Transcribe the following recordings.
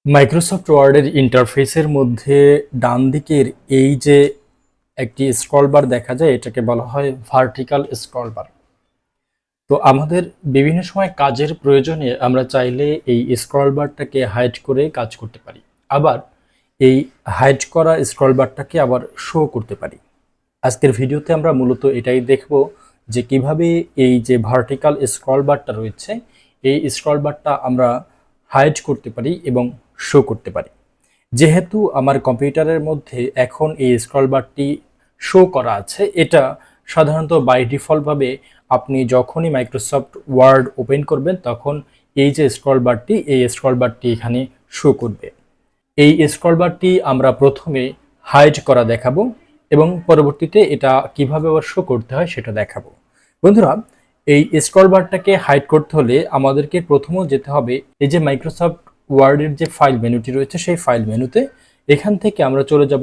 Microsoft ওয়ার্ডের ইন্টারফেসের মধ্যে ডান দিকের এই যে একটি স্ক্রল বার দেখা যায়, এটাকে বলা হয় ভার্টিক্যাল স্ক্রল বার। তো আমাদের বিভিন্ন সময় কাজের প্রয়োজনে আমরা চাইলে এই স্ক্রল বারটাকে হাইড করে কাজ করতে পারি, আবার এই হাইড করা স্ক্রল বারটাকে আবার শো করতে পারি। আজকের ভিডিওতে আমরা মূলত এটাই দেখব যে কিভাবে এই যে ভার্টিক্যাল স্ক্রল বারটা রয়েছে, এই স্ক্রল বারটা আমরা হাইড করতে পারি এবং শো করতে পারি। যেহেতু আমার কম্পিউটারের মধ্যে এখন এই স্ক্রল বারটি শো করা আছে, এটা সাধারণত বাই ডিফল্টভাবে আপনি যখনই মাইক্রোসফট ওয়ার্ড ওপেন করবেন তখন এই যে স্ক্রল বারটি, এই স্ক্রল বারটি এখানে শো করবে। এই স্ক্রল বারটি আমরা প্রথমে হাইড করা দেখাবো এবং পরবর্তীতে এটা কিভাবে আবার শো করতে হয় সেটা দেখাবো। বন্ধুরা, এই স্ক্রল বারটাকে হাইড করতে হলে আমাদেরকে প্রথমে যেতে হবে এই যে মাইক্রোসফট ওয়ার্ডের যে ফাইল মেনুটি রয়েছে সেই ফাইল মেনুতে। এখান থেকে আমরা চলে যাব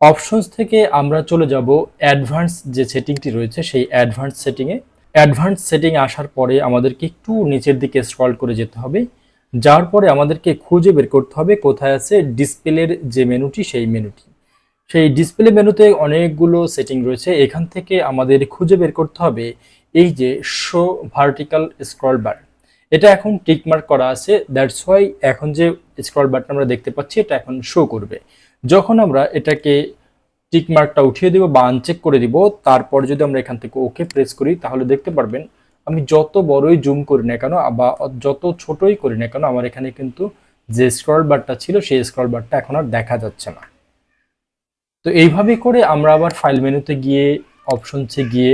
অপশনস থেকে আমরা চলে যাব অ্যাডভান্স যে সেটিংটি রয়েছে সেই অ্যাডভান্স সেটিংয়ে আসার পরে আমাদেরকে একটু নিচের দিকে স্ক্রল করে যেতে হবে। যার পরে আমাদেরকে খুঁজে বের করতে হবে কোথায় আছে ডিসপ্লের যে মেনুটি, সেই ডিসপ্লে মেনুতে অনেকগুলো সেটিং রয়েছে। এখান থেকে আমাদের খুঁজে বের করতে হবে এই যে শো ভার্টিক্যাল স্ক্রল বার। এটা এখন টিকমার্ক করা আছে, দ্যাটস ওয়াই এখন যে স্ক্রল বারটা আমরা দেখতে পাচ্ছি এটা এখন শো করবে। যখন আমরা এটাকে টিকমার্কটা উঠিয়ে দিব বা আনচেক করে দিব, তারপর যদি আমরা এখান থেকে ওকে প্রেস করি তাহলে দেখতে পারবেন আমি যত বড়ই জুম করি না কেন বা যত ছোটই করি না কেন আমার এখানে কিন্তু যে স্ক্রল বারটা ছিল সেই স্ক্রল বারটা এখন আর দেখা যাচ্ছে না। তো এইভাবে করে আমরা আবার ফাইল মেনুতে গিয়ে অপশনসে গিয়ে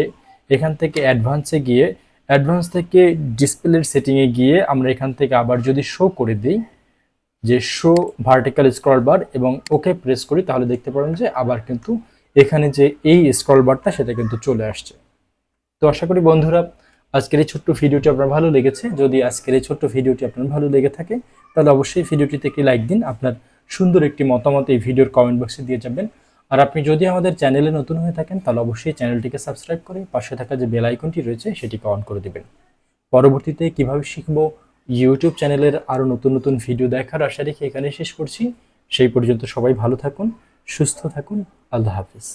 এখান থেকে অ্যাডভান্স থেকে ডিসপ্লের সেটিংয়ে গিয়ে আমরা এখান থেকে আবার যদি শো করে দিই যে শো ভার্টিক্যাল স্ক্রল বার এবং ওকে প্রেস করি তাহলে দেখতে পাবেন যে আবার কিন্তু এখানে যে এই স্ক্রল বারটা সেটা কিন্তু চলে আসছে। তো আশা করি বন্ধুরা আজকের এই ছোট্ট ভিডিওটি আপনার ভালো লেগেছে। যদি আজকের এই ছোট্ট ভিডিওটি আপনার ভালো লেগে থাকে তাহলে অবশ্যই ভিডিওটিতে একটি লাইক দিন, আপনার সুন্দর একটি মতামত এই ভিডিওর কমেন্ট বক্সে দিয়ে যাবেন। আর আপনি যদি আমাদের চ্যানেলে নতুন হয়ে থাকেন তাহলে অবশ্যই চ্যানেলটিকে সাবস্ক্রাইব করে পাশে থাকা যে বেল আইকনটি রয়েছে সেটিকে অন করে দিবেন। পরবর্তীতে কিভাবে শিখবো ইউটিউব চ্যানেলের আরও নতুন নতুন ভিডিও দেখার আশা রেখে এখানে শেষ করছি। সেই পর্যন্ত সবাই ভালো থাকুন, সুস্থ থাকুন। আল্লাহ হাফিজ।